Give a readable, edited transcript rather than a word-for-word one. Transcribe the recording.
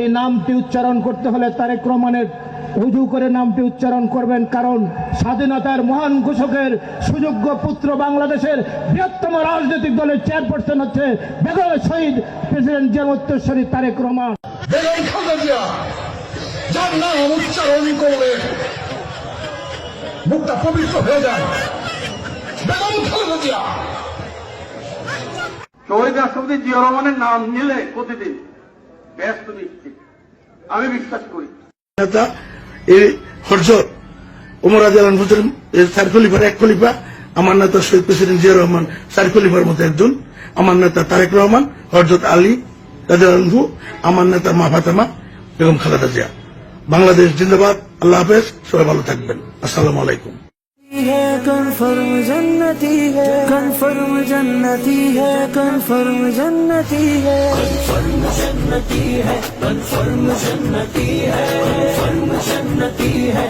এই নামটি উচ্চারণ করতে হলে তারেক রহমানের উজু করে নামটি উচ্চারণ করবেন, কারণ স্বাধীনতার মহান ঘোষকের সুযোগ্য পুত্র বাংলাদেশের বৃহত্তম রাজনৈতিক দলের চেয়ারপারসন হচ্ছে বেগম শহীদ প্রেসিডেন্ট জিয়াউর শরীফ তারেক রহমান। বেগম খালেদা জিয়া যার নাম উচ্চারণ করলে মুখটা পবিত্র হয়ে যায়। বেগম খালেদা জিয়া, শহীদ রাষ্ট্রপতি জিয়াউর রহমানের নাম নিলে প্রতিদিন ব্যস্ত নিশ্চিত, আমি বিশ্বাস করি। এই হযরত ওমর রাদিয়াল্লাহু আনহু চার খলিফার এক খলিফা, আমার নেতা শহীদ প্রেসিডেন্ট জিয়াউর রহমান চার খলিফার মধ্যে একজন, আমার নেতা তারেক রহমান, হযরত আলী রাদিয়াল্লাহু আনহু, আমার নেতা মা ফাতেমা বেগম খালেদা জিয়া। বাংলাদেশ জিন্দাবাদ। আল্লাহ হাফেজ, সবাই ভালো থাকবেন। আসসালামু আলাইকুম। कन्फर्म जन्नती है, कन्फर्म जन्नती है, कन्फर्म जन्नती है, कन्फर्म जन्नती है, कन्फर्म जन्नती है, कन्फर्म जन्नती है।